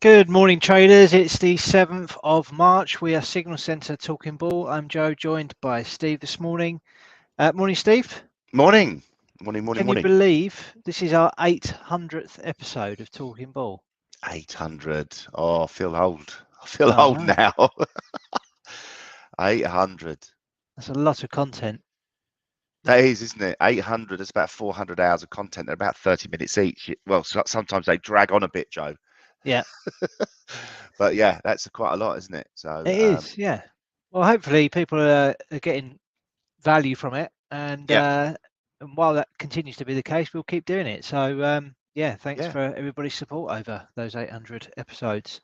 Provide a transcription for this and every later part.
Good morning, traders. It's the 7th of March. We are Signal Centre Talking Bull. I'm Joe, joined by Steve this morning. Morning, Steve. Morning. Morning, morning, Can you morning. believe this is our 800th episode of Talking Bull? 800. Oh, I feel old. I feel I old know. now. 800. That's a lot of content. That is, isn't it? 800. That's about 400 hours of content. They're about 30 minutes each. Well, sometimes they drag on a bit, Joe. Yeah, But yeah, that's quite a lot, isn't it? So, it is. Yeah. Well, hopefully people are getting value from it. yeah, And while that continues to be the case, we'll keep doing it. So, yeah, thanks yeah. for everybody's support over those 800 episodes.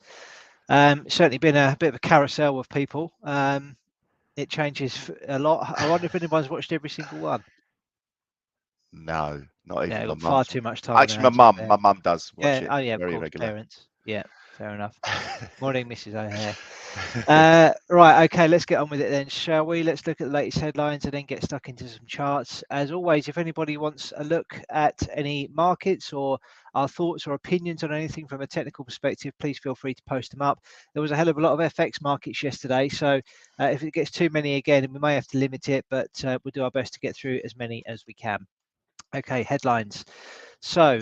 Certainly been a bit of a carousel with people. It changes a lot. I wonder if anyone's watched every single one. No, not Yeah, even I've my got far mum. too much time on their Actually, hands with my parents. mum does watch Yeah, it oh yeah, of very course, regular. parents. Yeah, fair enough. Morning, Mrs. O'Hare. Right, okay, let's get on with it then, shall we? Let's look at the latest headlines and then get stuck into some charts. As always, if anybody wants a look at any markets or our thoughts or opinions on anything from a technical perspective, please feel free to post them up. There was a hell of a lot of FX markets yesterday, so if it gets too many again, we may have to limit it, but we'll do our best to get through as many as we can. Okay, headlines. So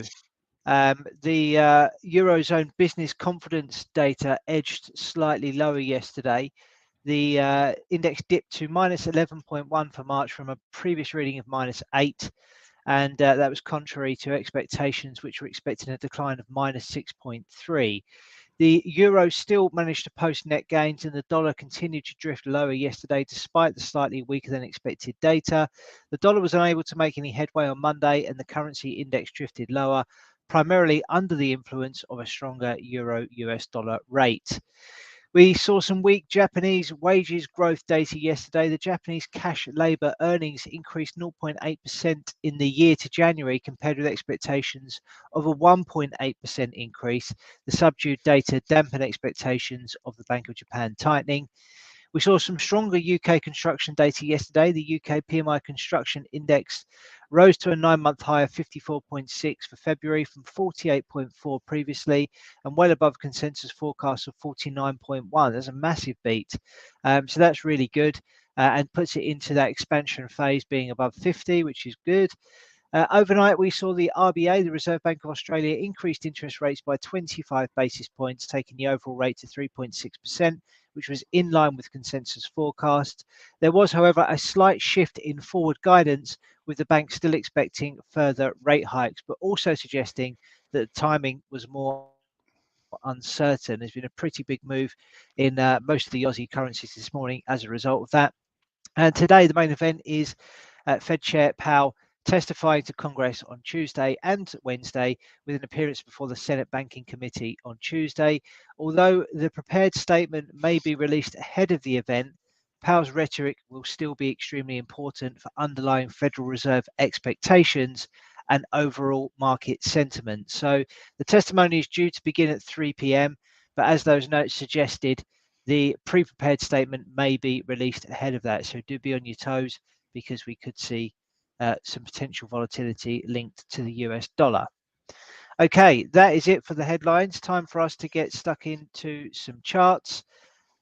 the Eurozone business confidence data edged slightly lower yesterday. The index dipped to minus 11.1 for March from a previous reading of minus 8. And that was contrary to expectations, which were expecting a decline of minus 6.3. The euro still managed to post net gains, and the dollar continued to drift lower yesterday despite the slightly weaker than expected data. The dollar was unable to make any headway on Monday, and the currency index drifted lower, primarily under the influence of a stronger euro US dollar rate. We saw some weak Japanese wages growth data yesterday. The Japanese cash labour earnings increased 0.8% in the year to January compared with expectations of a 1.8% increase. The subdued data dampened expectations of the Bank of Japan tightening. We saw some stronger UK construction data yesterday. The UK PMI construction index rose to a 9-month high of 54.6 for February from 48.4 previously, and well above consensus forecast of 49.1. That's a massive beat. So that's really good and puts it into that expansion phase being above 50, which is good. Overnight, we saw the RBA, the Reserve Bank of Australia, increased interest rates by 25 basis points, taking the overall rate to 3.6%, which was in line with consensus forecast. There was, however, a slight shift in forward guidance, with the bank still expecting further rate hikes, but also suggesting that the timing was more uncertain. There's been a pretty big move in most of the Aussie currencies this morning as a result of that. And today, the main event is Fed Chair Powell testifying to Congress on Tuesday and Wednesday, with an appearance before the Senate Banking Committee on Tuesday. Although the prepared statement may be released ahead of the event, Powell's rhetoric will still be extremely important for underlying Federal Reserve expectations and overall market sentiment. So the testimony is due to begin at 3 p.m., but as those notes suggested, the pre-prepared statement may be released ahead of that. So do be on your toes, because we could see some potential volatility linked to the US dollar. Okay, that is it for the headlines. Time for us to get stuck into some charts.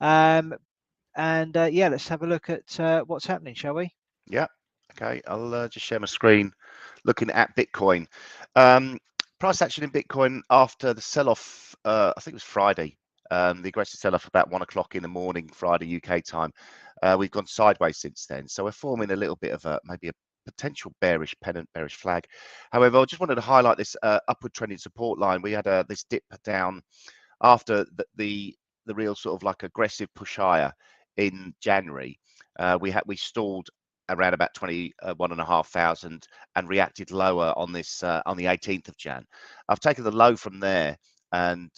Yeah, let's have a look at what's happening, shall we? Yeah. Okay. I'll just share my screen looking at Bitcoin. Price action in Bitcoin after the sell-off, I think it was Friday, the aggressive sell-off about 1 o'clock in the morning, Friday UK time. We've gone sideways since then. So we're forming a little bit of maybe a potential bearish pennant, bearish flag. However, I just wanted to highlight this upward trending support line. We had this dip down after the real sort of like aggressive push higher in January. We stalled around about 21,500 and reacted lower on this on the 18th of Jan. I've taken the low from there and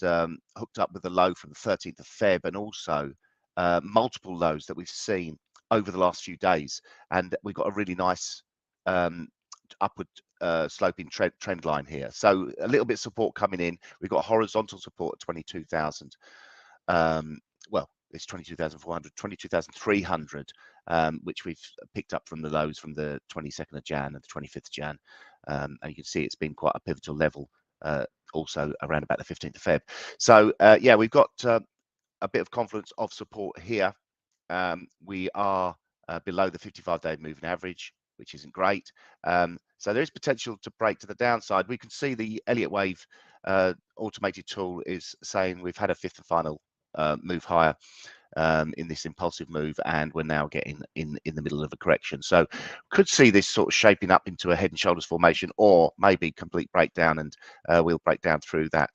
hooked up with the low from the 13th of Feb, and also multiple lows that we've seen over the last few days, and we've got a really nice upward sloping trend line here. So a little bit of support coming in. We've got horizontal support at 22,000. Well, it's 22,400, 22,300, which we've picked up from the lows from the 22nd of Jan and the 25th of Jan. And you can see it's been quite a pivotal level also around about the 15th of Feb. So yeah, we've got a bit of confluence of support here. We are below the 55-day moving average, which isn't great. So there is potential to break to the downside. We can see the Elliott wave automated tool is saying we've had a fifth and final move higher in this impulsive move, and we're now getting in the middle of a correction. So could see this sort of shaping up into a head and shoulders formation, or maybe complete breakdown, and we'll break down through that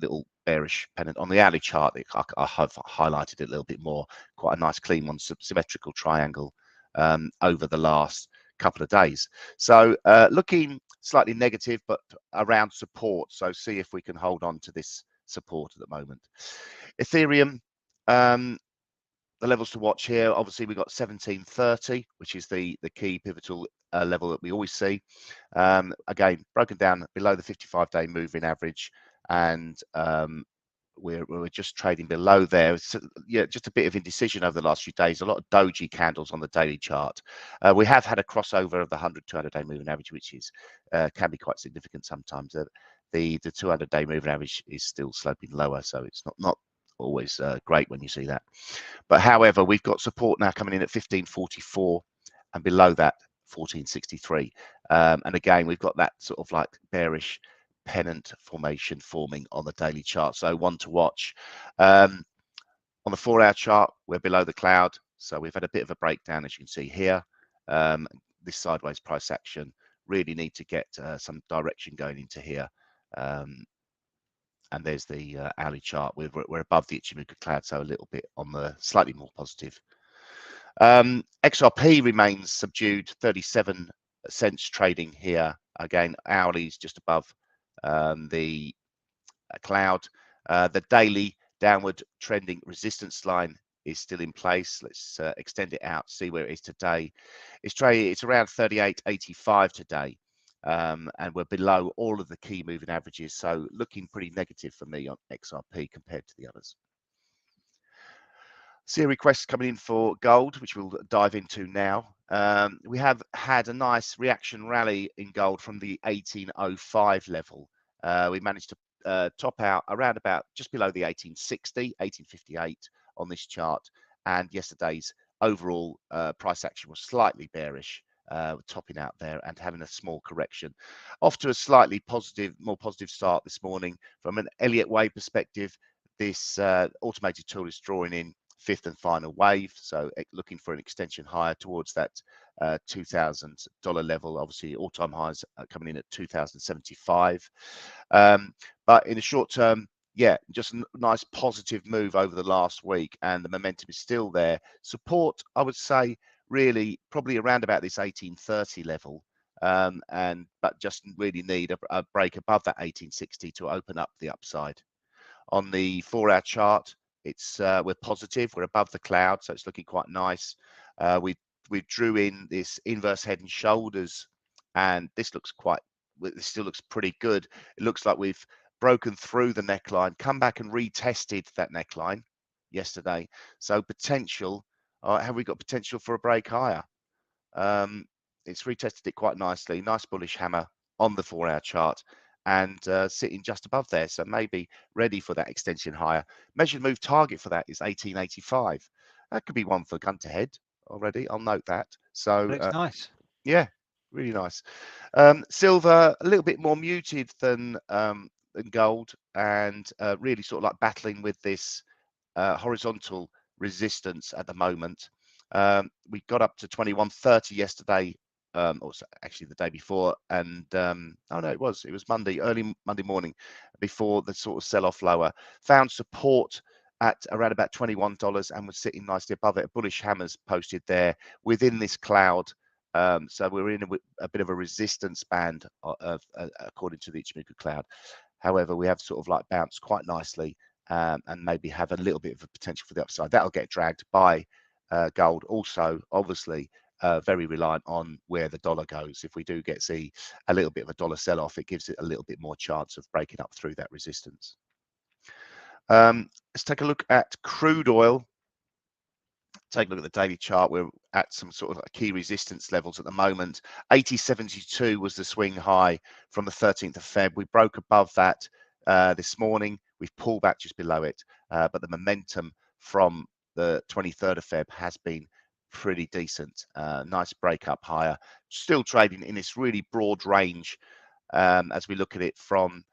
little bearish pennant. On the hourly chart, I have highlighted it a little bit more. Quite a nice clean one, symmetrical triangle over the last couple of days. So looking slightly negative, but around support. So see if we can hold on to this support at the moment. Ethereum, the levels to watch here, obviously we've got 1730, which is the key pivotal level that we always see. Again, broken down below the 55-day moving average, and we're just trading below there. So, yeah, just a bit of indecision over the last few days. A lot of doji candles on the daily chart. We have had a crossover of the 200-day moving average, which is can be quite significant sometimes. The 200-day moving average is still sloping lower, so it's not always great when you see that. But however, we've got support now coming in at 1544, and below that 1463. And again, we've got that sort of like bearish pennant formation forming on the daily chart, so one to watch. On the 4-hour chart, we're below the cloud, so we've had a bit of a breakdown, as you can see here. This sideways price action, really need to get some direction going into here. And there's the hourly chart. We're above the Ichimoku cloud, so a little bit on the slightly more positive. XRP remains subdued, 37 cents trading here. Again, hourly is just above the cloud. The daily downward trending resistance line is still in place. Let's extend it out, see where it is today. It's around 38.85 today. And we're below all of the key moving averages, so looking pretty negative for me on XRP compared to the others. See a request coming in for gold, which we'll dive into now. We have had a nice reaction rally in gold from the 1805 level. We managed to top out around about just below the 1860, 1858 on this chart, and yesterday's overall price action was slightly bearish, topping out there and having a small correction. Off to a slightly more positive start this morning. From an Elliott wave perspective, this automated tool is drawing in fifth and final wave, so looking for an extension higher towards that $2,000 level. Obviously, all-time highs are coming in at 2,075. But in the short term, yeah, just a nice positive move over the last week, and the momentum is still there. Support, I would say, really probably around about this 1830 level, but just really need a break above that 1860 to open up the upside. On the 4-hour chart, it's we're positive, we're above the cloud, so it's looking quite nice. We drew in this inverse head and shoulders, and this still looks pretty good. It looks like we've broken through the neckline, come back and retested that neckline yesterday. So potential, have we got potential for a break higher? It's retested it quite nicely, nice bullish hammer on the 4-hour chart, and sitting just above there, so maybe ready for that extension higher. Measured move target for that is 1885. That could be one for Gunter Head already. I'll note that. So looks nice. Yeah, really nice. Silver a little bit more muted than gold, and really sort of like battling with this horizontal resistance at the moment. We got up to 2130 yesterday, or actually the day before, and oh no, it was Monday, early Monday morning, before the sort of sell-off lower. Found support at around about $21 and was sitting nicely above it. Bullish hammers posted there within this cloud. So we're in a bit of a resistance band according to the Ichimoku cloud. However, we have sort of like bounced quite nicely, and maybe have a little bit of a potential for the upside. That'll get dragged by gold. Also, obviously, very reliant on where the dollar goes. If we do see a little bit of a dollar sell-off, it gives it a little bit more chance of breaking up through that resistance. Let's take a look at crude oil. Take a look at the daily chart. We're at some sort of key resistance levels at the moment. 80.72 was the swing high from the 13th of Feb. We broke above that this morning. We've pulled back just below it, but the momentum from the 23rd of Feb has been pretty decent. Nice break up higher. Still trading in this really broad range as we look at it from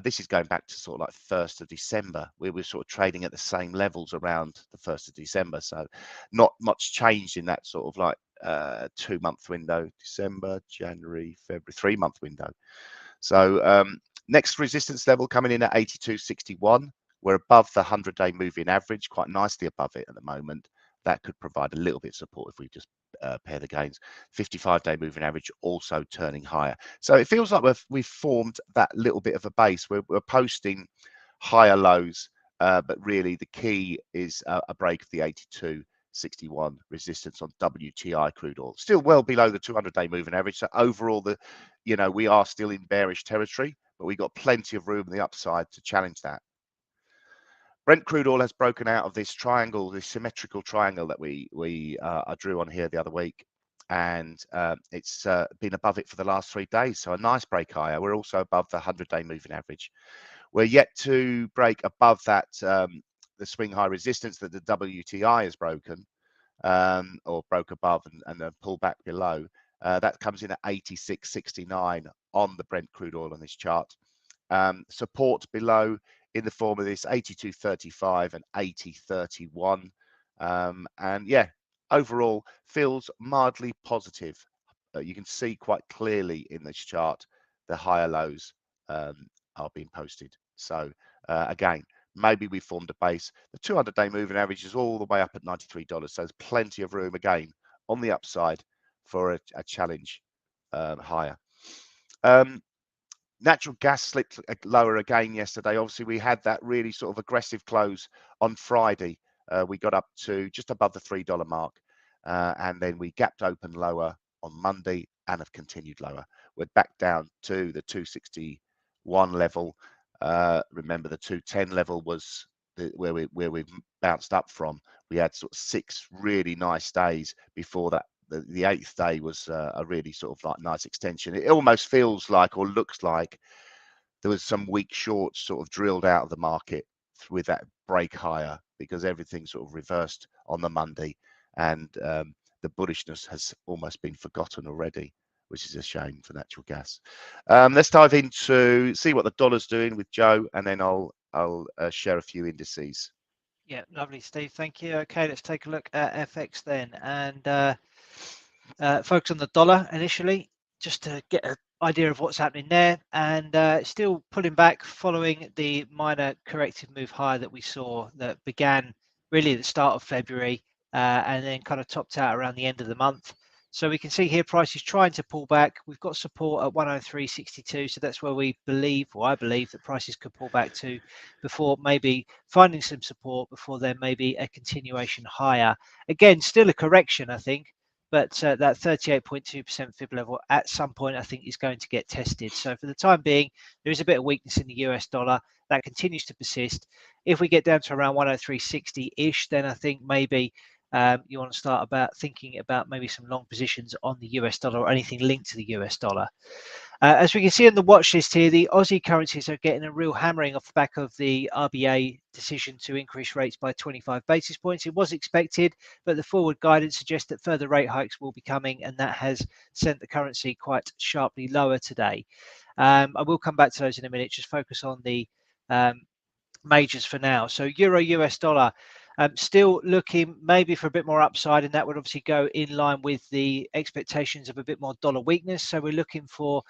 this is going back to sort of like 1st of December. We were sort of trading at the same levels around the 1st of December. So not much changed in that sort of like 2-month window, December, January, February, 3-month window. So next resistance level coming in at 82.61. We're above the 100-day moving average, quite nicely above it at the moment. That could provide a little bit of support if we just pair the gains. 55-day moving average also turning higher. So it feels like we've formed that little bit of a base. We're posting higher lows, but really the key is a break of the 82.61 resistance on WTI crude oil. Still well below the 200-day moving average. So overall, we are still in bearish territory, but we've got plenty of room on the upside to challenge that. Brent crude oil has broken out of this triangle, this symmetrical triangle that I drew on here the other week, and it's been above it for the last 3 days. So a nice break higher. We're also above the 100-day moving average. We're yet to break above that the swing high resistance that the WTI has broken, or broke above and then pull back below. That comes in at 86.69 on the Brent crude oil on this chart. Support below in the form of this 82.35 and 80.31. And yeah, overall feels mildly positive. You can see quite clearly in this chart the higher lows are being posted. So again, maybe we formed a base. The 200-day moving average is all the way up at $93. So there's plenty of room again on the upside for a challenge higher. Natural gas slipped lower again yesterday. Obviously, we had that really sort of aggressive close on Friday. We got up to just above the $3 mark, and then we gapped open lower on Monday and have continued lower. We're back down to the 261 level. Remember, the 210 level was where we bounced up from. We had sort of 6 really nice days before that. The 8th day was a really sort of like nice extension. It almost feels like, or looks like, there was some weak shorts sort of drilled out of the market with that break higher, because everything sort of reversed on the Monday, and the bullishness has almost been forgotten already, which is a shame for natural gas. Let's dive into see what the dollar's doing with Joe, and then I'll share a few indices. Yeah, lovely, Steve. Thank you. Okay, let's take a look at FX then, and focus on the dollar initially, just to get an idea of what's happening there. And still pulling back following the minor corrective move higher that we saw that began really at the start of February, and then kind of topped out around the end of the month. So we can see here prices trying to pull back. We've got support at 103.62, so that's where we believe, or I believe, that prices could pull back to before maybe finding some support before there may be a continuation higher. Again, still a correction, I think, but that 38.2% fib level at some point I think is going to get tested. So for the time being, there is a bit of weakness in the US dollar that continues to persist. If we get down to around 103.60-ish, then I think maybe you want to start thinking about maybe some long positions on the US dollar or anything linked to the US dollar. As we can see on the watch list here, the Aussie currencies are getting a real hammering off the back of the RBA decision to increase rates by 25 basis points. It was expected, but the forward guidance suggests that further rate hikes will be coming, and that has sent the currency quite sharply lower today. I will come back to those in a minute. Just focus on the majors for now. So euro US dollar, still looking maybe for a bit more upside, and that would obviously go in line with the expectations of a bit more dollar weakness. So we're looking for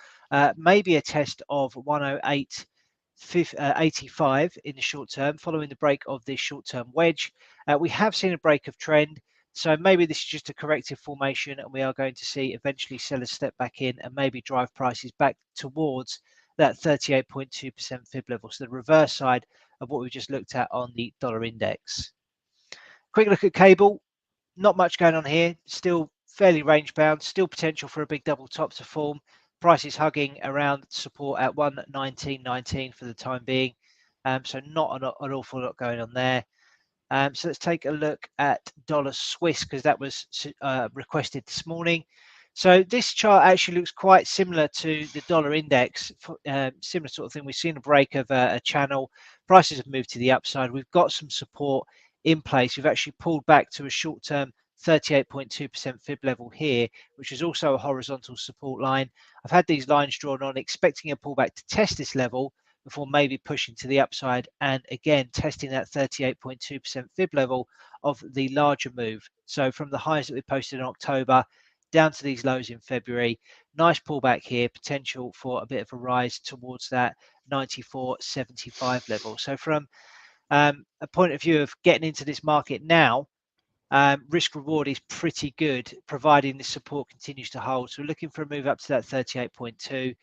maybe a test of 108.85 in the short term, following the break of this short-term wedge. We have seen a break of trend, so maybe this is just a corrective formation, and we are going to see eventually sellers step back in and maybe drive prices back towards that 38.2% fib level, so the reverse side of what we just looked at on the dollar index. Quick look at cable. Not much going on here. Still fairly range bound. Still potential for a big double top to form. Prices hugging around support at 119.19 for the time being. So not an awful lot going on there. So let's take a look at dollar Swiss, because that was requested this morning. So this chart actually looks quite similar to the dollar index, similar sort of thing. We've seen a break of a channel. Prices have moved to the upside. We've got some support in place. We've actually pulled back to a short-term 38.2% fib level here, which is also a horizontal support line. I've had these lines drawn on, expecting a pullback to test this level before maybe pushing to the upside, and again testing that 38.2% fib level of the larger move. So from the highs that we posted in October down to these lows in February, nice pullback here, potential for a bit of a rise towards that 94.75 level. So from a point of view of getting into this market now, risk reward is pretty good, providing the support continues to hold. So we're looking for a move up to that 38.2.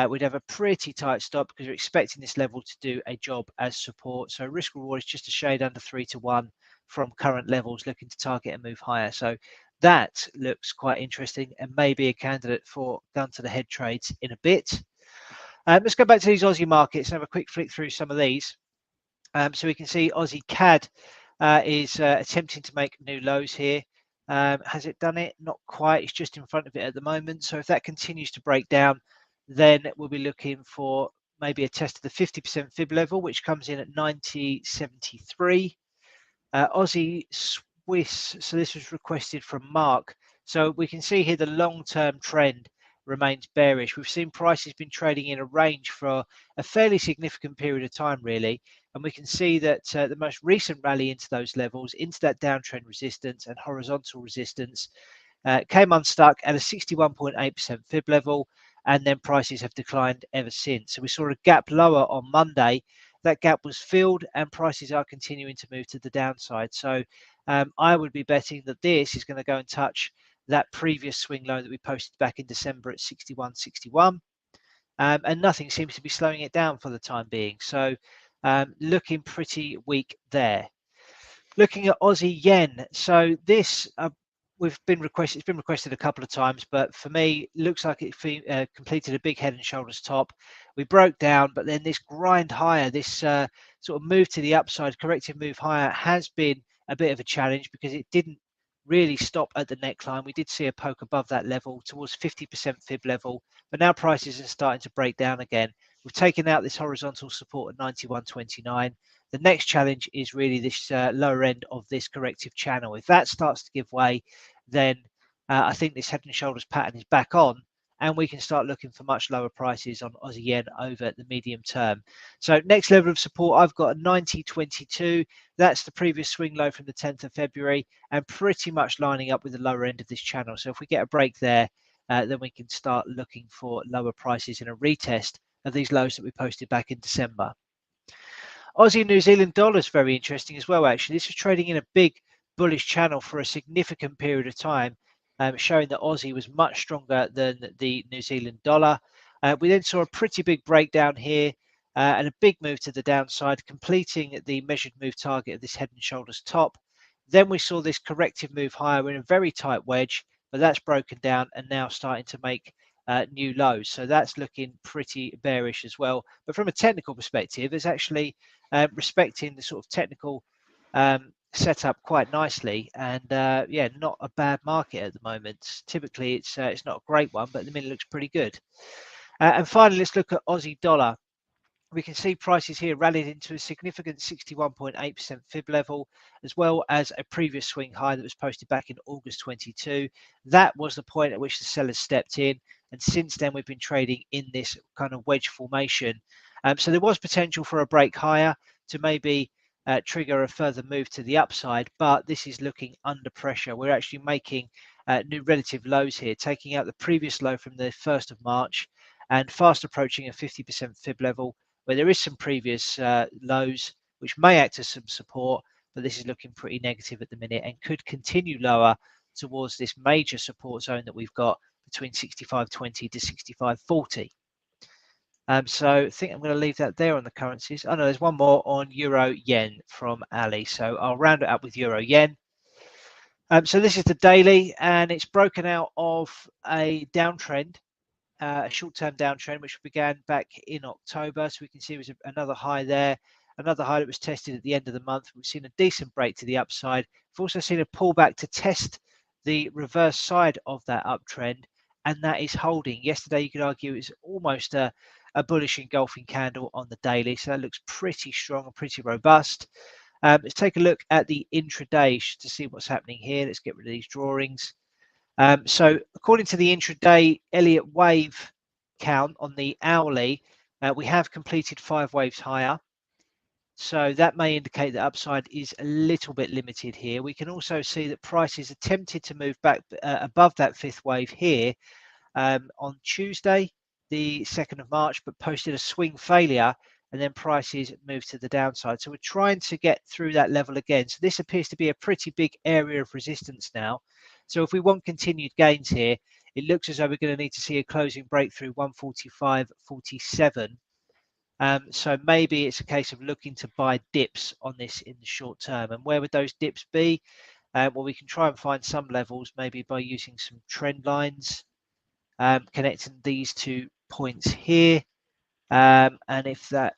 We'd have a pretty tight stop because we're expecting this level to do a job as support. So risk reward is just a shade under 3-1 from current levels, looking to target and move higher. So that looks quite interesting and maybe a candidate for gun to the head trades in a bit. Let's go back to these Aussie markets and have a quick flick through some of these. So we can see Aussie CAD is attempting to make new lows here. Has it done it? Not quite. It's just in front of it at the moment. So if that continues to break down, then we'll be looking for maybe a test of the 50% fib level, which comes in at 90.73. Aussie Swiss, so this was requested from Mark. So we can see here the long-term trend remains bearish. We've seen prices been trading in a range for a fairly significant period of time, really. And we can see that the most recent rally into those levels, into that downtrend resistance and horizontal resistance, came unstuck at a 61.8% fib level, and then prices have declined ever since. So we saw a gap lower on Monday. That gap was filled and prices are continuing to move to the downside. So I would be betting that this is going to go and touch that previous swing low that we posted back in December at 61.61. And nothing seems to be slowing it down for the time being. So looking pretty weak there. Looking at Aussie yen, so this it's been requested a couple of times, but for me, looks like it completed a big head and shoulders top. We broke down, but then this grind higher, this sort of move to the upside, corrective move higher, has been a bit of a challenge because it didn't really stop at the neckline. We did see a poke above that level towards 50% fib level, but now prices are starting to break down again. We've taken out this horizontal support at 91.29. The next challenge is really this lower end of this corrective channel. If that starts to give way, then I think this head and shoulders pattern is back on, and we can start looking for much lower prices on Aussie yen over the medium term. So next level of support, I've got a 90.22. That's the previous swing low from the 10th of February, and pretty much lining up with the lower end of this channel. So if we get a break there, then we can start looking for lower prices in a retest of these lows that we posted back in December. Aussie New Zealand dollar is very interesting as well, actually. This was trading in a big bullish channel for a significant period of time, showing that Aussie was much stronger than the New Zealand dollar. We then saw a pretty big breakdown here and a big move to the downside, completing the measured move target of this head and shoulders top. Then we saw this corrective move higher. We're in a very tight wedge, but that's broken down and now starting to make new lows. So that's looking pretty bearish as well. But from a technical perspective, it's actually respecting the sort of technical setup quite nicely. And yeah, not a bad market at the moment. Typically, it's not a great one, but at the minute it looks pretty good. And finally, let's look at Aussie dollar. We can see prices here rallied into a significant 61.8% fib level, as well as a previous swing high that was posted back in August 22. That was the point at which the sellers stepped in. And since then, we've been trading in this kind of wedge formation. So there was potential for a break higher to maybe trigger a further move to the upside, but this is looking under pressure. We're actually making new relative lows here, taking out the previous low from the 1st of March and fast approaching a 50% fib level, where there is some previous lows which may act as some support, but this is looking pretty negative at the minute and could continue lower towards this major support zone that we've got between 65.20 to 65.40. So I think I'm going to leave that there on the currencies. Oh no, there's one more on Euro Yen from Ali. So I'll round it up with Euro Yen. So this is the daily, and it's broken out of a downtrend, a short-term downtrend, which began back in October. So we can see there was another high there, another high that was tested at the end of the month. We've seen a decent break to the upside. We've also seen a pullback to test the reverse side of that uptrend, and that is holding. Yesterday, you could argue it's almost a bullish engulfing candle on the daily, so that looks pretty strong and pretty robust. Let's take a look at the intraday to see what's happening here. Let's get rid of these drawings. So according to the intraday Elliott wave count on the hourly, we have completed 5 waves higher. So that may indicate that upside is a little bit limited here. We can also see that prices attempted to move back above that 5th wave here on Tuesday, the 2nd of March, but posted a swing failure, and then prices moved to the downside. So we're trying to get through that level again. So this appears to be a pretty big area of resistance now. So if we want continued gains here, it looks as though we're going to need to see a closing breakthrough 145.47. So maybe it's a case of looking to buy dips on this in the short term. And where would those dips be? Well, we can try and find some levels, maybe by using some trend lines, connecting these 2 points here. And if that,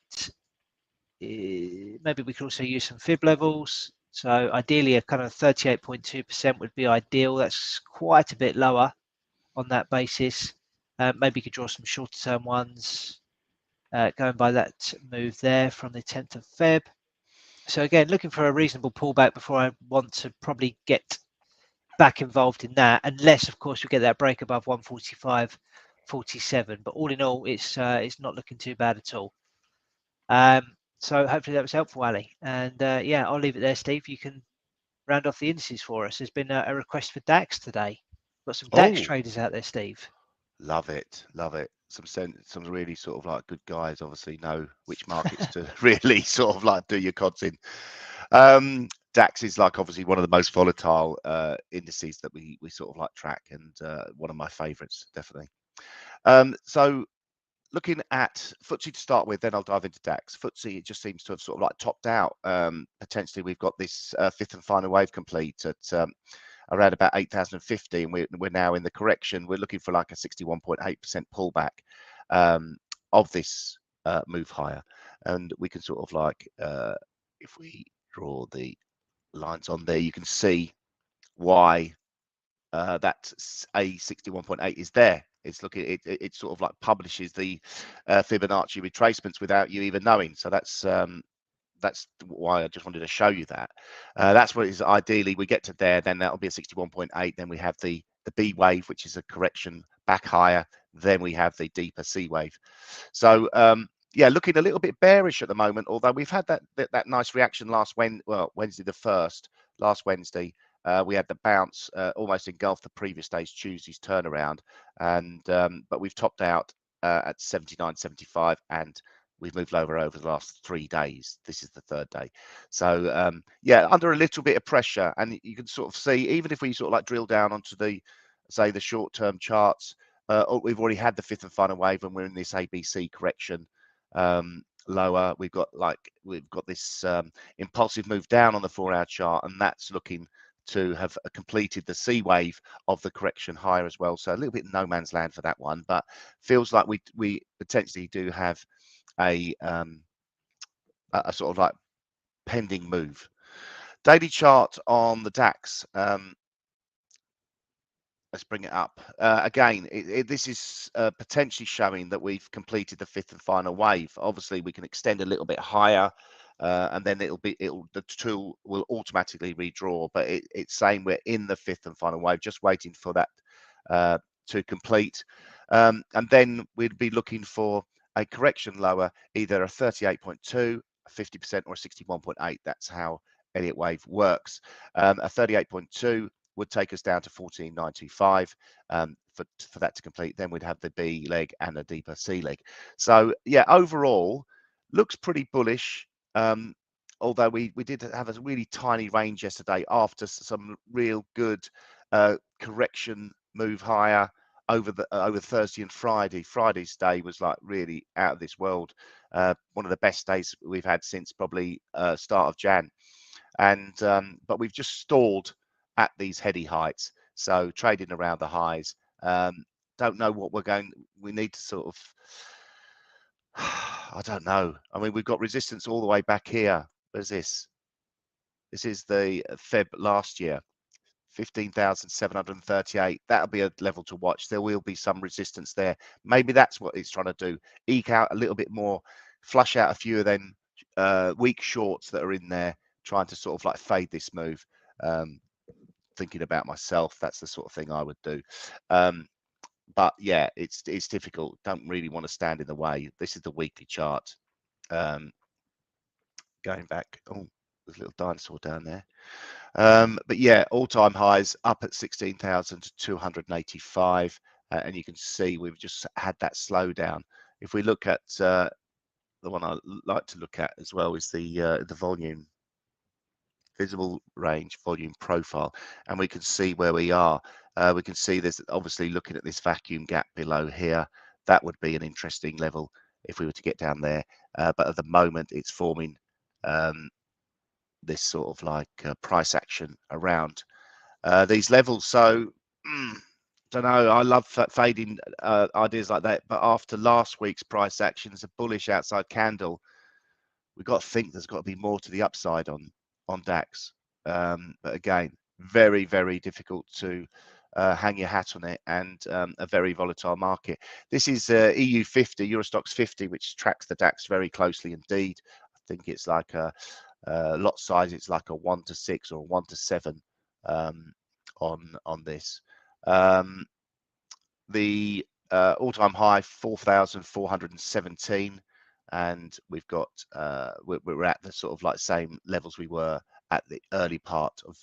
maybe we could also use some fib levels. So ideally, a kind of 38.2% would be ideal. That's quite a bit lower on that basis. Maybe you could draw some shorter term ones. Going by that move there from the 10th of Feb. So again, looking for a reasonable pullback before I want to probably get back involved in that, unless of course we get that break above 145.47. But all in all, it's not looking too bad at all. So hopefully that was helpful, Ali. And yeah, I'll leave it there, Steve. You can round off the indices for us. There's been a request for DAX today. Got some DAX traders out there, Steve. Love it, love it. Some really sort of like good guys obviously know which markets to really sort of like do your cods in. DAX is like obviously one of the most volatile indices that we sort of like track, and one of my favorites, definitely. So looking at FTSE to start with, then I'll dive into DAX. FTSE, it just seems to have sort of like topped out. Potentially we've got this 5th and final wave complete at around about 8,050, and we're now in the correction. We're looking for like a 61.8% pullback of this move higher, and we can sort of like if we draw the lines on there, you can see why that a 61.8 is there. It's looking, it sort of like publishes the Fibonacci retracements without you even knowing. So that's why I just wanted to show you that. That's what it is. Ideally, we get to there, then that'll be a 61.8. Then we have the B wave, which is a correction back higher. Then we have the deeper C wave. So yeah, looking a little bit bearish at the moment. Although we've had that nice reaction Wednesday the 1st, last Wednesday. We had the bounce, almost engulfed the previous day's Tuesday's turnaround, and but we've topped out at 79.75, and we've moved over the last 3 days. This is the 3rd day. So yeah, under a little bit of pressure, and you can sort of see, even if we sort of like drill down onto the, say, the short-term charts, we've already had the 5th and final wave, and we're in this ABC correction. Lower, we've got this impulsive move down on the 4-hour chart, and that's looking to have completed the C wave of the correction higher as well. So a little bit no man's land for that one, but feels like we potentially do have a sort of like pending move. Daily chart on the DAX. Let's bring it up again. This is potentially showing that we've completed the 5th and final wave. Obviously, we can extend a little bit higher, and then the tool will automatically redraw. But it's saying we're in the 5th and final wave, just waiting for that to complete, and then we'd be looking for a correction lower, either a 38.2, a 50%, or a 61.8. That's how Elliott wave works. A 38.2 would take us down to 14.925 for that to complete. Then we'd have the B leg and a deeper C leg. So yeah, overall looks pretty bullish. Although we did have a really tiny range yesterday after some real good correction move higher over Thursday and Friday. Friday's day was like really out of this world. One of the best days we've had since probably start of Jan. And but we've just stalled at these heady heights, so trading around the highs. Don't know what we need to sort of I don't know. I mean, we've got resistance all the way back here. Where's this? This is the Feb last year, 15,738. That'll be a level to watch. There will be some resistance there. Maybe that's what it's trying to do. Eke out a little bit more, flush out a few of them weak shorts that are in there, trying to sort of like fade this move. Thinking about myself, that's the sort of thing I would do. But yeah, it's difficult. Don't really want to stand in the way. This is the weekly chart. Going back, oh, there's a little dinosaur down there. But yeah, all-time highs up at 16,285, and you can see we've just had that slowdown. If we look at the one I like to look at as well is the volume, visible range volume profile, and we can see where we are. We can see there's obviously looking at this vacuum gap below here. That would be an interesting level if we were to get down there, but at the moment it's forming this sort of like price action around these levels. So don't know, I love fading ideas like that, but after last week's price actions, a bullish outside candle, we've got to think there's got to be more to the upside on DAX. But again, very, very difficult to hang your hat on it, and a very volatile market. This is EU 50, Eurostoxx 50, which tracks the DAX very closely indeed. I think it's like a lot size, it's like a 1 to 6 or 1 to 7 on this. The all-time high 4,417, and we've got we're at the sort of like same levels we were at the early part of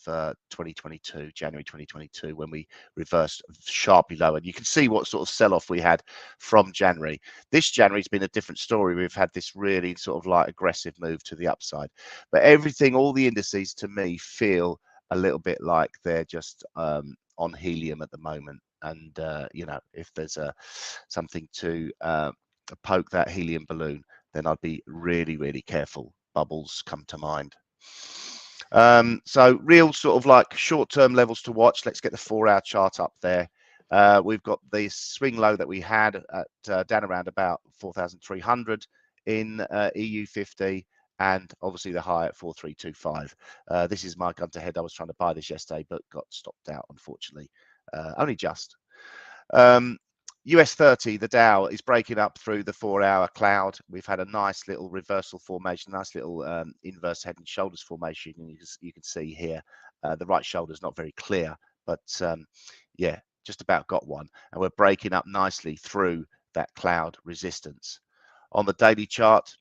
2022, January 2022, when we reversed sharply lower. And you can see what sort of sell-off we had from January. This January's been a different story. We've had this really sort of like aggressive move to the upside, but everything, all the indices to me feel a little bit like they're just on helium at the moment. And you know, if there's something to poke that helium balloon, then I'd be really, really careful. Bubbles come to mind. So real sort of like short-term levels to watch. Let's get the 4-hour chart up there. We've got the swing low that we had at down around about 4,300 in EU 50, and obviously the high at 4,325. This is my gun to head. I was trying to buy this yesterday, but got stopped out, unfortunately. Only just. US 30, the Dow is breaking up through the 4-hour cloud. We've had a nice little reversal formation, nice little inverse head and shoulders formation. And you can see here, the right shoulder is not very clear, but yeah, just about got one. And we're breaking up nicely through that cloud resistance. On the daily chart,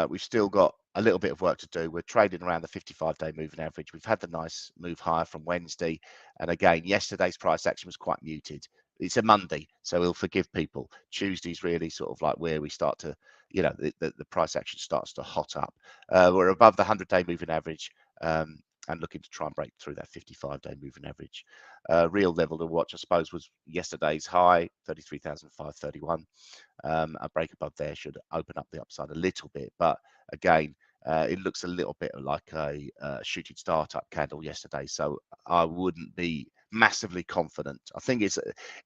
we've still got a little bit of work to do. We're trading around the 55-day moving average. We've had the nice move higher from Wednesday. And again, yesterday's price action was quite muted. It's a Monday, so we'll forgive people. Tuesday's really sort of like where we start to, you know, the price action starts to hot up. We're above the 100-day moving average, and looking to try and break through that 55-day moving average. Real level to watch, I suppose, was yesterday's high, 33,531. A break above there should open up the upside a little bit, but again, it looks a little bit like a shooting star type candle yesterday, so I wouldn't be massively confident. I think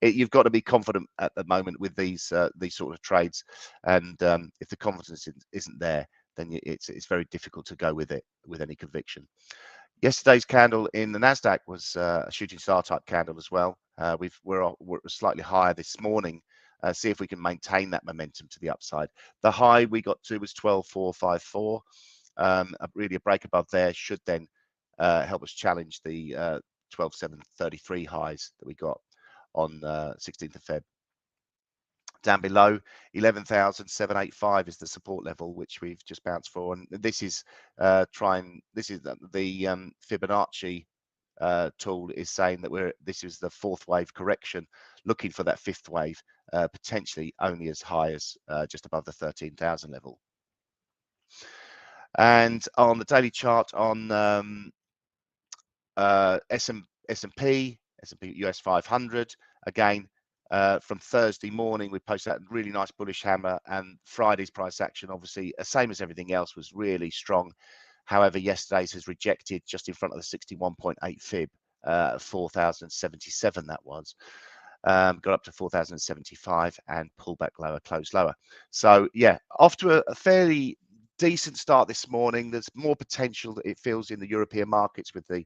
you've got to be confident at the moment with these sort of trades, and if the confidence isn't there, then it's very difficult to go with it with any conviction. Yesterday's candle in the Nasdaq was a shooting star type candle as well. We're slightly higher this morning. See if we can maintain that momentum to the upside. The high we got to was 12,454. Really a break above there should then help us challenge the 12,733 highs that we got on 16th of Feb. Down below, 11,785 is the support level, which we've just bounced for. And this is the Fibonacci tool is saying that this is the 4th wave correction, looking for that 5th wave, potentially only as high as just above the 13,000 level. And on the daily chart on S&P US 500, again, from Thursday morning, we posted that really nice bullish hammer, and Friday's price action, obviously, same as everything else, was really strong. However, yesterday's has rejected just in front of the 61.8 fib, 4,077 that was. got up to 4,075 and pulled back lower, closed lower. So yeah, off to a fairly decent start this morning. There's more potential that it feels in the European markets with the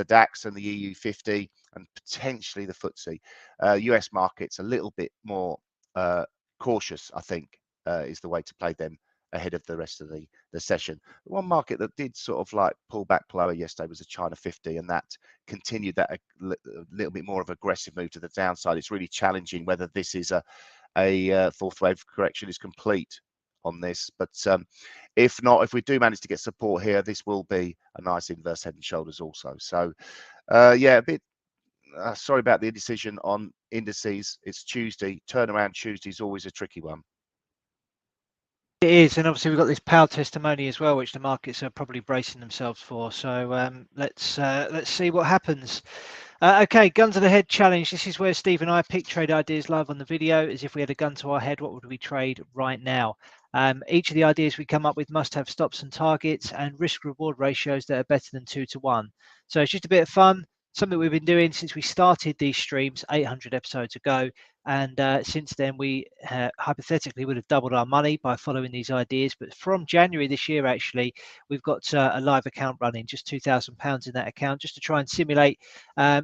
DAX and the EU 50 and potentially the FTSE. US markets a little bit more cautious, I think, is the way to play them ahead of the rest of the session. The one market that did sort of like pull back lower yesterday was the China 50, and that continued that a little bit more of aggressive move to the downside. It's really challenging whether this is a fourth wave correction is complete on this, but if not, if we do manage to get support here, this will be a nice inverse head and shoulders also. So yeah, a bit sorry about the indecision on indices. It's Tuesday. Turnaround Tuesday is always a tricky one. It is, and obviously we've got this Powell testimony as well, which the markets are probably bracing themselves for. So let's see what happens. Okay, gun to the head challenge. This is where Steve and I pick trade ideas live on the video. As if we had a gun to our head, what would we trade right now? Each of the ideas we come up with must have stops and targets and risk-reward ratios that are better than 2 to 1. So it's just a bit of fun. Something we've been doing since we started these streams 800 episodes ago. And since then, we hypothetically would have doubled our money by following these ideas. But from January this year, actually, we've got a live account running, just £2,000 in that account, just to try and simulate,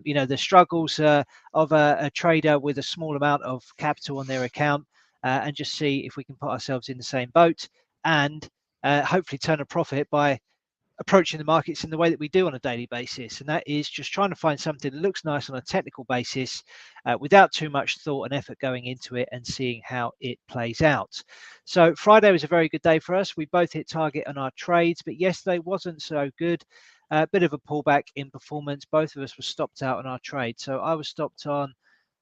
you know, the struggles of a trader with a small amount of capital on their account, and just see if we can put ourselves in the same boat and hopefully turn a profit by approaching the markets in the way that we do on a daily basis, and that is just trying to find something that looks nice on a technical basis without too much thought and effort going into it, and seeing how it plays out. So Friday was a very good day for us. We both hit target on our trades, but yesterday wasn't so good. A bit of a pullback in performance. Both of us were stopped out on our trade. So I was stopped on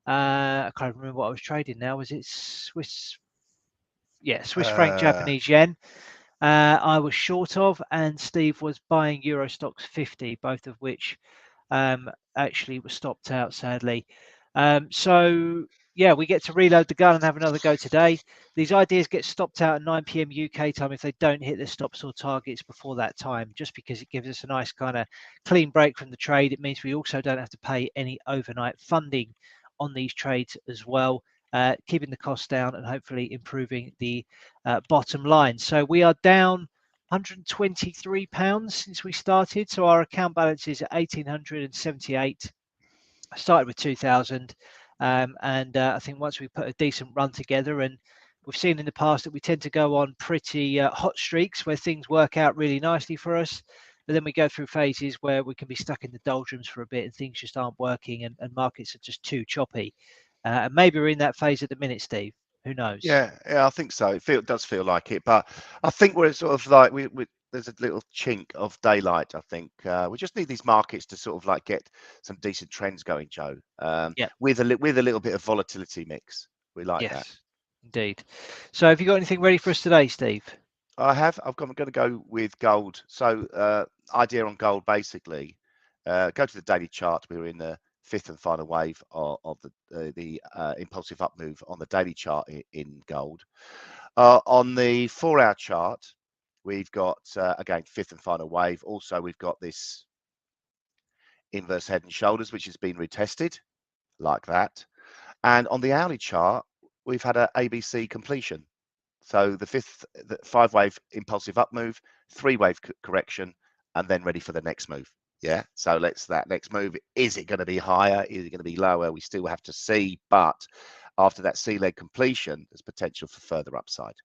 I can't remember what I was trading now. Was it Swiss? Yeah, Swiss franc, Japanese yen. I was short of, and Steve was buying Euro Stocks 50, both of which actually were stopped out, sadly. So yeah, we get to reload the gun and have another go today. These ideas get stopped out at 9 p.m. UK time if they don't hit their stops or targets before that time, just because it gives us a nice kind of clean break from the trade. It means we also don't have to pay any overnight funding on these trades as well, keeping the costs down and hopefully improving the bottom line. So we are down £123 since we started. So our account balance is at 1,878. I started with 2,000, and I think once we put a decent run together, and we've seen in the past that we tend to go on pretty hot streaks where things work out really nicely for us, but then we go through phases where we can be stuck in the doldrums for a bit and things just aren't working, and markets are just too choppy. And maybe we're in that phase at the minute, Steve. Who knows? Yeah, I think so. It does feel like it, but I think we're sort of like there's a little chink of daylight. I think we just need these markets to sort of like get some decent trends going, Joe. Yeah. With a little bit of volatility mix. We like that. Yes, indeed. So have you got anything ready for us today, Steve? I'm going to go with gold. So idea on gold, basically, go to the daily chart. We were in the fifth and final wave of the impulsive up move on the daily chart in gold. On the 4-hour chart, we've got, again, fifth and final wave. Also, we've got this inverse head and shoulders, which has been retested like that. And on the hourly chart, we've had a ABC completion. So the 5-wave impulsive up move, 3-wave correction, and then ready for the next move. Yeah. So that next move, is it going to be higher? Is it going to be lower? We still have to see. But after that C-leg completion, there's potential for further upside.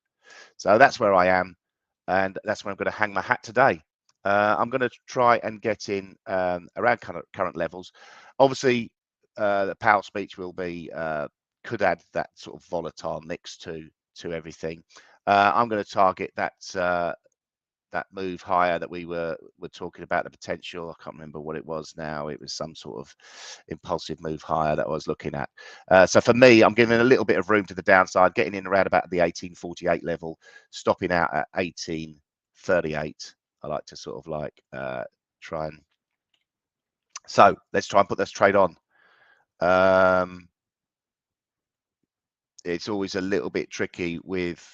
So that's where I am. And that's where I'm going to hang my hat today. I'm going to try and get in around current levels. Obviously, the Powell speech will be could add that sort of volatile mix to everything. I'm going to target that move higher that we were talking about, the potential. I can't remember what it was now. It was some sort of impulsive move higher that I was looking at. So for me, I'm giving a little bit of room to the downside, getting in around about the 1848 level, stopping out at 1838. I like to sort of like try and. So let's try and put this trade on. It's always a little bit tricky with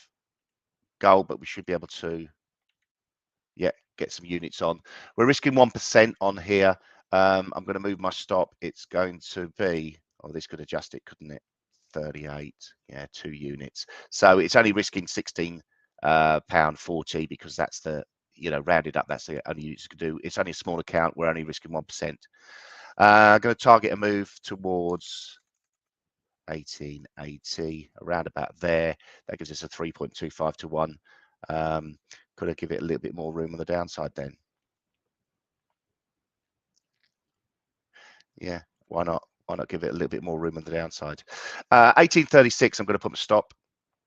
gold, but we should be able to, yeah, get some units on. We're risking 1% on here. I'm going to move my stop. It's going to be, Oh, this could adjust it, couldn't it? 38, yeah, 2 units. So it's only risking £16.40 because that's the, rounded up, that's the only units you could do. It's only a small account. We're only risking 1%. I'm going to target a move towards 1880, around about there. That gives us a 3.25 to 1. Could I give it a little bit more room on the downside then? Yeah, why not? Why not give it a little bit more room on the downside? 1836, I'm going to put my stop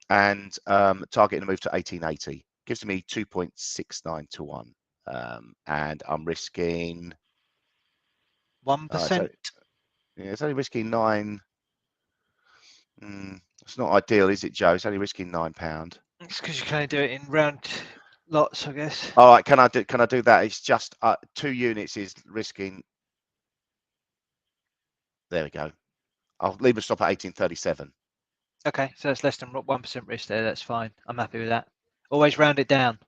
and targeting a move to 1880. Gives me 2.69 to 1. And I'm risking 1%. It's only risking 9. It's not ideal, is it, Joe? It's only risking £9. It's because you can only do it in round lots, I guess. All right, can I do that? It's just 2 units is risking. There we go. I'll leave a stop at 1837. Okay, so that's less than 1% risk there. That's fine. I'm happy with that. Always round it down.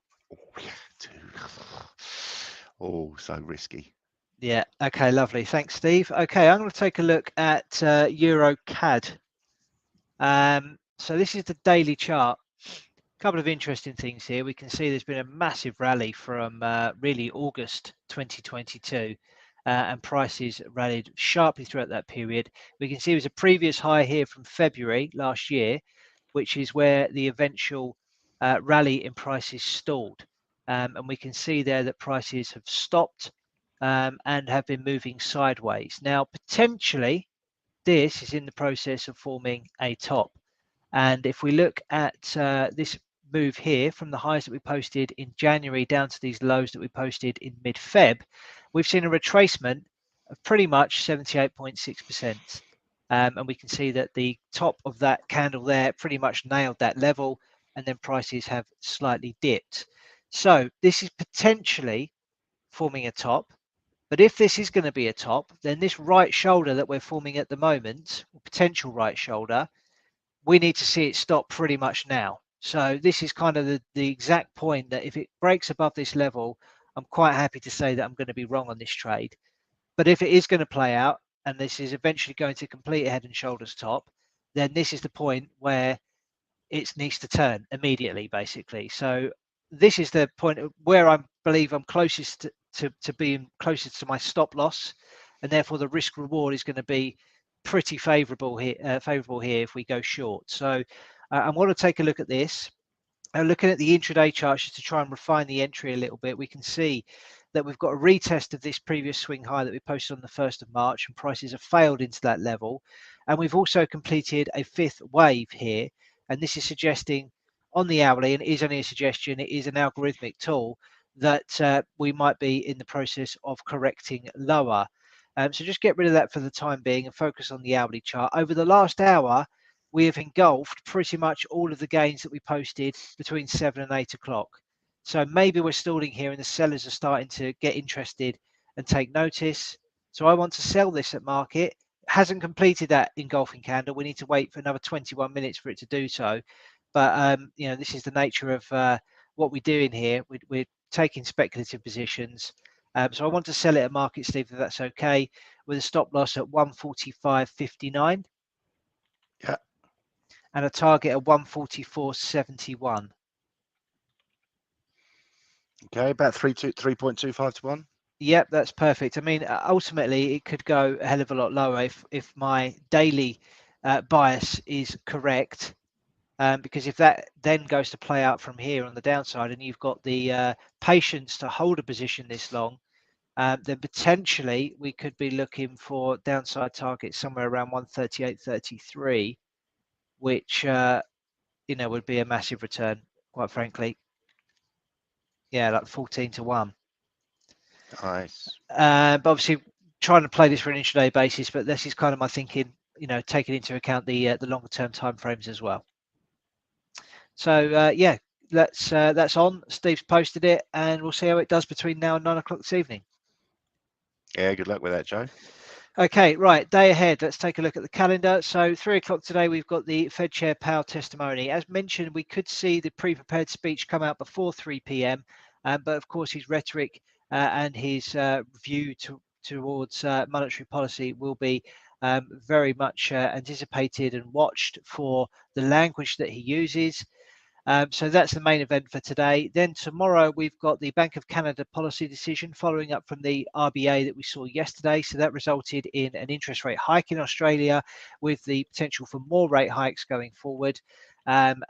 Oh, so risky. Yeah. Okay, lovely. Thanks, Steve. Okay, I'm going to take a look at Euro CAD. So this is the daily chart. A couple of interesting things here. We can see there's been a massive rally from really August 2022, and prices rallied sharply throughout that period. We can see there was a previous high here from February last year, which is where the eventual rally in prices stalled. And we can see there that prices have stopped and have been moving sideways. Now, potentially, this is in the process of forming a top. And if we look at this move here from the highs that we posted in January down to these lows that we posted in mid-Feb, we've seen a retracement of pretty much 78.6%. And we can see that the top of that candle there pretty much nailed that level, and then prices have slightly dipped. So this is potentially forming a top. But if this is going to be a top, then this right shoulder that we're forming at the moment, potential right shoulder, we need to see it stop pretty much now. So this is kind of the exact point that if it breaks above this level, I'm quite happy to say that I'm going to be wrong on this trade. But if it is going to play out and this is eventually going to complete a head and shoulders top, then this is the point where it needs to turn immediately, basically. So this is the point where I believe I'm closest to being closest to my stop loss, and therefore the risk reward is going to be pretty favorable here if we go short. So I want to take a look at this. Looking at the intraday chart just to try and refine the entry a little bit, we can see that we've got a retest of this previous swing high that we posted on the 1st of March, and prices have failed into that level. And we've also completed a 5th wave here, and this is suggesting on the hourly, and it is only a suggestion, it is an algorithmic tool, that we might be in the process of correcting lower. So just get rid of that for the time being and focus on the hourly chart. Over the last hour, we have engulfed pretty much all of the gains that we posted between 7 and 8 o'clock. So maybe we're stalling here and the sellers are starting to get interested and take notice. So I want to sell this at market. It hasn't completed that engulfing candle. We need to wait for another 21 minutes for it to do so. But this is the nature of what we're doing here. We're taking speculative positions. So I want to sell it at market, Steve, if that's okay, with a stop loss at 145.59. Yeah. And a target of 144.71. Okay, about 3.25 to 1. Yep, that's perfect. I mean, ultimately, it could go a hell of a lot lower if my daily bias is correct. Because if that then goes to play out from here on the downside, and you've got the patience to hold a position this long, then potentially we could be looking for downside targets somewhere around 138.33, which would be a massive return, quite frankly. Yeah, like 14 to 1. Nice. But obviously trying to play this for an intraday basis, but this is kind of my thinking, taking into account the longer term timeframes as well. So yeah, that's on. Steve's posted it, and we'll see how it does between now and 9 o'clock this evening. Yeah, good luck with that, Joe. Okay, right, day ahead. Let's take a look at the calendar. So 3 o'clock today, we've got the Fed Chair Powell testimony. As mentioned, we could see the pre-prepared speech come out before 3 p.m. But of course, his rhetoric and his view towards monetary policy will be very much anticipated and watched for the language that he uses. So that's the main event for today. Then tomorrow we've got the Bank of Canada policy decision following up from the RBA that we saw yesterday. So that resulted in an interest rate hike in Australia with the potential for more rate hikes going forward. And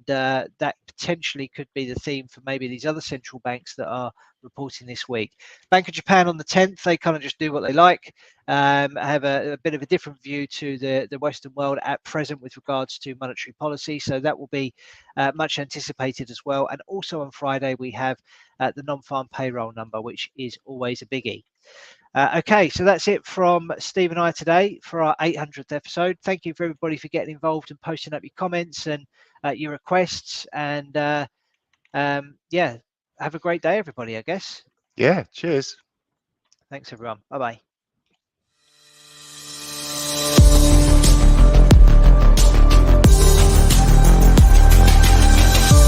that potentially could be the theme for maybe these other central banks that are reporting this week. Bank of Japan on the 10th, they kind of just do what they like. Have a bit of a different view to the Western world at present with regards to monetary policy. So that will be much anticipated as well. And also on Friday, we have the non-farm payroll number, which is always a biggie. Okay, so that's it from Steve and I today for our 800th episode. Thank you for everybody for getting involved and posting up your comments and your requests. And yeah, have a great day, everybody, I guess. Yeah, cheers. Thanks, everyone. Bye-bye.